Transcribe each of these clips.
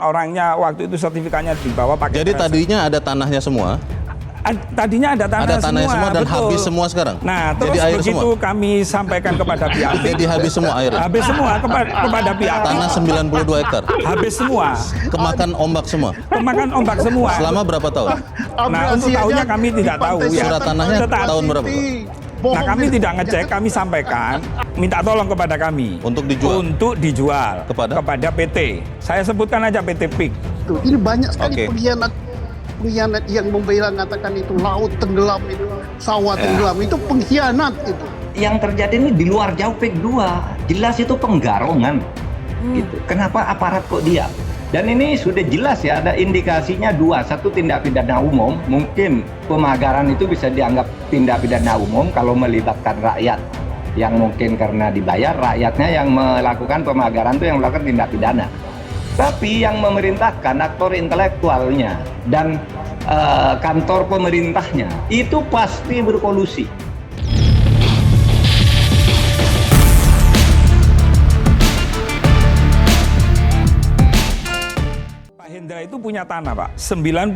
Orangnya waktu itu sertifikatnya dibawa pakai. Jadi tadinya ada tanahnya semua? Tadinya ada tanahnya semua dan betul. Habis semua sekarang? Nah, terus jadi air begitu semua? kami sampaikan kepada pihak. Jadi habis semua air? Habis semua kepada pihak. Tanah 92 hektar? Habis semua. Kemakan ombak semua? Kemakan ombak semua. Selama berapa tahun? Nah, untuk tahunnya kami tidak tahu ya. Surat tanahnya tahun berapa? Nah, kami tidak ngecek, kami sampaikan, minta tolong kepada kami untuk dijual kepada PT. Saya sebutkan aja PT PIK. Ini banyak sekali pengkhianat yang membela mengatakan itu laut tenggelam, itu sawah tenggelam, itu pengkhianat itu. Yang terjadi ini di luar jauh PIK 2, jelas itu penggarongan. Gitu. Kenapa aparat kok diam? Dan ini sudah jelas ya, ada indikasinya dua. Satu, tindak pidana umum, mungkin pemagaran itu bisa dianggap tindak pidana umum kalau melibatkan rakyat yang mungkin karena dibayar, rakyatnya yang melakukan pemagaran itu yang melakukan tindak pidana. Tapi yang memerintahkan aktor intelektualnya dan kantor pemerintahnya itu pasti berkolusi. Hendra itu punya tanah, Pak, 92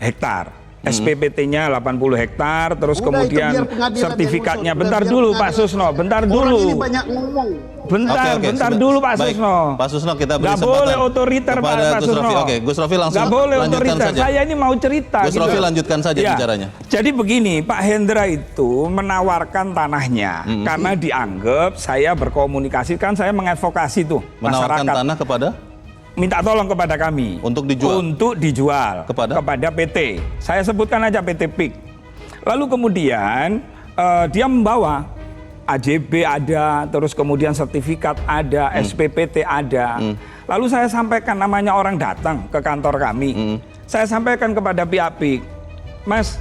hektar. SPPT-nya 80 hektar, terus kemudian sertifikatnya. Bentar dulu Pak Susno, bentar dulu. Orang ini banyak ngomong. Bentar dulu Pak Susno. Pak Susno, kita beri kesempatan. Gak boleh otoriter Pak Susno. Oke, Gus Rofi langsung lanjutkan saja. Saya ini mau cerita. Gus Rofi lanjutkan saja bicaranya. Jadi begini, Pak Hendra itu menawarkan tanahnya karena dianggap saya berkomunikasi, kan saya mengadvokasi tuh menawarkan masyarakat. Tanah kepada? Minta tolong kepada kami untuk dijual kepada PT. Saya sebutkan aja PT PIK. Lalu kemudian dia membawa AJB ada, terus kemudian sertifikat ada, SPPT ada. Lalu saya sampaikan, namanya orang datang ke kantor kami. Saya sampaikan kepada pihak PIK, Mas,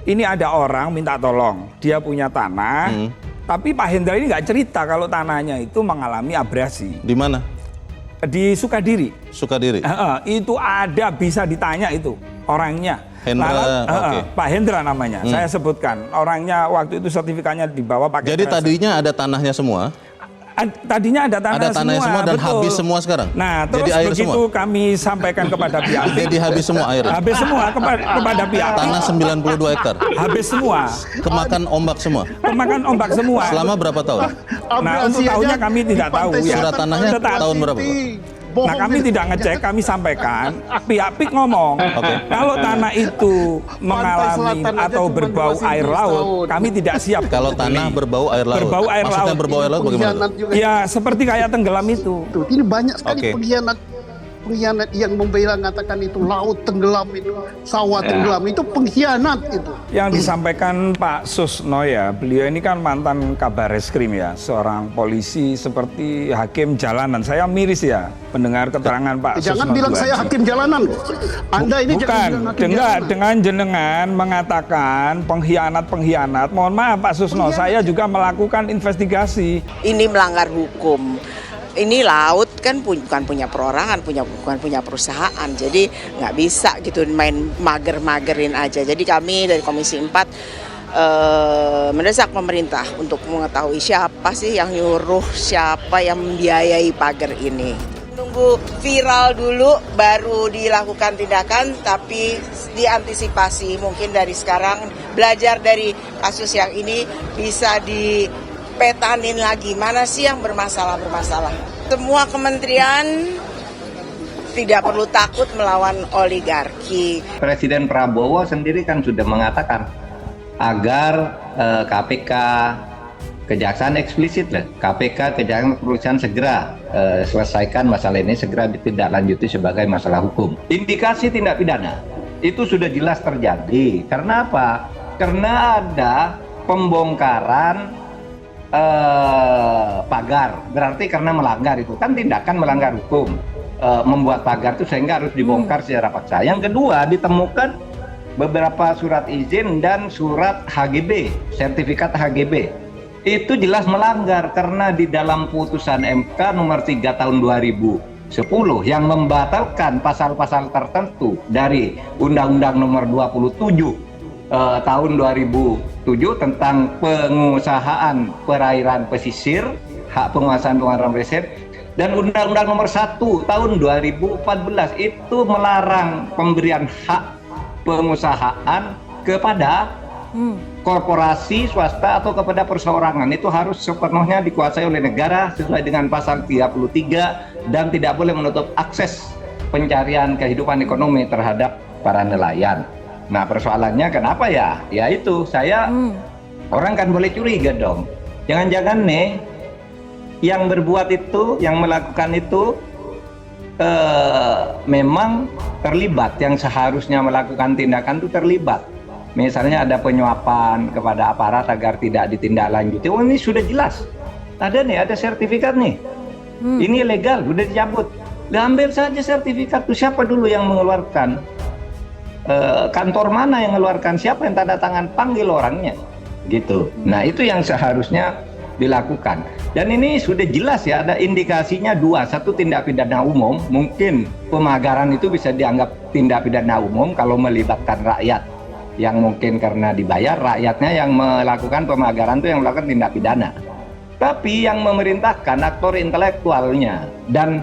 ini ada orang minta tolong, dia punya tanah, tapi Pak Hendra ini nggak cerita kalau tanahnya itu mengalami abrasi. Di mana? Di Sukadiri. Sukadiri. Itu ada, bisa ditanya itu orangnya. Hendra, Pak Hendra namanya. Saya sebutkan. Orangnya waktu itu sertifikatnya dibawa pakai. Jadi tadinya ada tanahnya semua? Tadinya ada tanahnya semua dan betul. Habis semua sekarang? Nah, terus jadi air begitu semua? Kami sampaikan kepada pihak. Jadi habis semua air? Habis semua kepada pihak. Tanah 92 hektar? Habis semua. Kemakan ombak semua? Kemakan ombak semua. Selama berapa tahun? Nah, untuk tahunnya kami tidak tahu ya. Surat tanahnya tahun berapa? Nah, kami tidak ngecek, kami sampaikan, pihak PIK ngomong, kalau tanah itu mengalami atau berbau air laut, kami tidak siap. Kalau tanah berbau air laut? Berbau air Maksudnya laut. berbau air laut bagaimana? Ya, seperti kayak tenggelam itu. Ini banyak sekali pengkhianat yang membela mengatakan itu laut tenggelam, itu sawah tenggelam, itu pengkhianat itu. Yang disampaikan Pak Susno ya, beliau ini kan mantan Kabar Reskrim ya, seorang polisi seperti hakim jalanan. Saya miris ya mendengar keterangan Pak Susno. Jangan bilang saya hakim jalanan. Anda ini bukan, dengan jenengan mengatakan pengkhianat. Mohon maaf Pak Susno, saya juga melakukan investigasi. Ini melanggar hukum. Ini laut kan bukan punya perorangan, bukan punya perusahaan, jadi nggak bisa gitu main mager-magerin aja. Jadi kami dari Komisi 4 mendesak pemerintah untuk mengetahui siapa sih yang nyuruh, siapa yang membiayai pagar ini. Nunggu viral dulu baru dilakukan tindakan, tapi diantisipasi mungkin dari sekarang, belajar dari kasus yang ini bisa petanin lagi mana sih yang bermasalah. Semua kementerian tidak perlu takut melawan oligarki. Presiden Prabowo sendiri kan sudah mengatakan agar KPK, Kejaksaan eksplisit lah, KPK, Kejaksaan Kepolisian segera selesaikan masalah ini, segera ditindaklanjuti sebagai masalah hukum. Indikasi tindak pidana itu sudah jelas terjadi. Karena apa? Karena ada pembongkaran pagar, berarti karena melanggar, itu kan tindakan melanggar hukum, membuat pagar itu sehingga harus dibongkar secara paksa. Yang kedua, ditemukan beberapa surat izin dan surat HGB, sertifikat HGB, itu jelas melanggar karena di dalam putusan MK nomor 3 tahun 2010 yang membatalkan pasal-pasal tertentu dari Undang-Undang nomor 27 tahun 2007 tentang pengusahaan perairan pesisir, hak penguasaan pesisir, Dan Undang-Undang Nomor 1 tahun 2014 itu melarang pemberian hak pengusahaan kepada korporasi swasta atau kepada perseorangan. Itu harus sepenuhnya dikuasai oleh negara sesuai dengan pasal 33 dan tidak boleh menutup akses pencarian kehidupan ekonomi terhadap para nelayan. Nah, persoalannya kenapa ya? Ya itu, orang kan boleh curiga dong. Jangan-jangan nih yang berbuat itu, yang melakukan itu memang terlibat, yang seharusnya melakukan tindakan itu terlibat. Misalnya ada penyuapan kepada aparat agar tidak ditindaklanjuti. Oh, ini sudah jelas. Ada nih, ada sertifikat nih. Ini legal, sudah dicabut. Ambil saja sertifikat itu. Siapa dulu yang mengeluarkan? Kantor mana yang mengeluarkan? Siapa yang tanda tangan? Panggil orangnya. Gitu. Nah, itu yang seharusnya dilakukan. Dan ini sudah jelas ya, ada indikasinya dua. Satu, tindak pidana umum. Mungkin pemagaran itu bisa dianggap tindak pidana umum kalau melibatkan rakyat yang mungkin karena dibayar, rakyatnya yang melakukan pemagaran itu yang melakukan tindak pidana. Tapi yang memerintahkan, aktor intelektualnya dan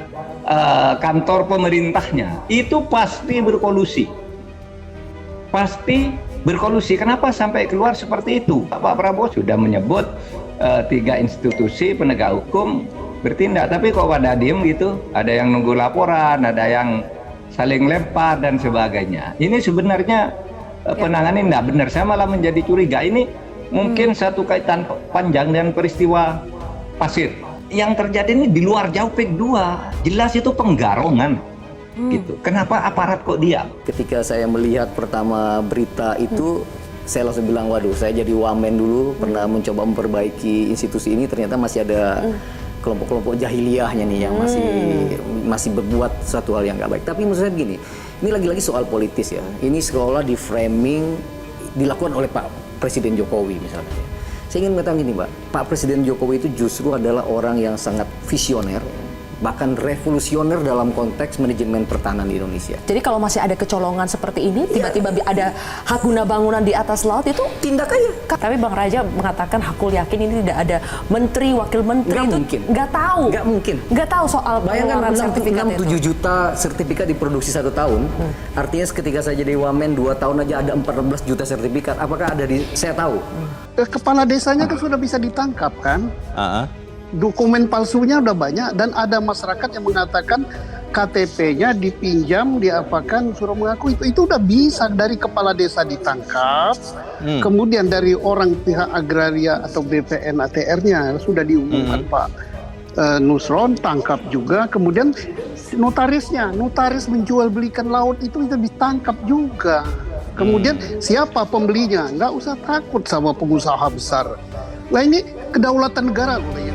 kantor pemerintahnya itu pasti berkolusi. Pasti berkolusi. Kenapa sampai keluar seperti itu? Pak Prabowo sudah menyebut 3 institusi penegak hukum bertindak, tapi kok pada diem gitu? Ada yang nunggu laporan, ada yang saling lempar dan sebagainya. Ini sebenarnya penanganan tidak benar. Saya malah menjadi curiga. Ini mungkin satu kaitan panjang dengan peristiwa pasir. Yang terjadi ini di luar jauh PEK 2. Jelas itu penggarongan. Gitu. Kenapa aparat kok diam? Ketika saya melihat pertama berita itu, saya langsung bilang, waduh, saya jadi wamen dulu, pernah mencoba memperbaiki institusi ini, ternyata masih ada kelompok-kelompok jahiliyahnya nih yang masih berbuat suatu hal yang nggak baik. Tapi menurut saya begini, ini lagi-lagi soal politis ya. Ini seolah di framing dilakukan oleh Pak Presiden Jokowi misalnya. Saya ingin mengatakan gini, Mbak, Pak Presiden Jokowi itu justru adalah orang yang sangat visioner, bahkan revolusioner dalam konteks manajemen pertahanan di Indonesia. Jadi kalau masih ada kecolongan seperti ini, tiba-tiba ada hak guna bangunan di atas laut, itu tindak aja. Tapi Bang Raja mengatakan Hakul yakin ini tidak ada menteri, wakil menteri. Nggak itu mungkin. Nggak tahu. Nggak mungkin. Nggak tahu soal pengeluaran sertifikat itu. 6-7 juta sertifikat diproduksi 1 tahun. Artinya ketika saya jadi wamen 2 tahun aja ada 14 juta sertifikat. Apakah ada di, saya tahu. Kepala desanya kan sudah bisa ditangkap kan? Dokumen palsunya udah banyak dan ada masyarakat yang mengatakan KTP-nya dipinjam, diapakan, suruh mengaku itu udah bisa dari kepala desa ditangkap, kemudian dari orang pihak agraria atau BPN ATR-nya sudah diumumkan Pak Nusron tangkap juga, kemudian notaris menjual belikan laut itu ditangkap juga. Kemudian siapa pembelinya? Nggak usah takut sama pengusaha besar. Nah ini kedaulatan negara loh ya.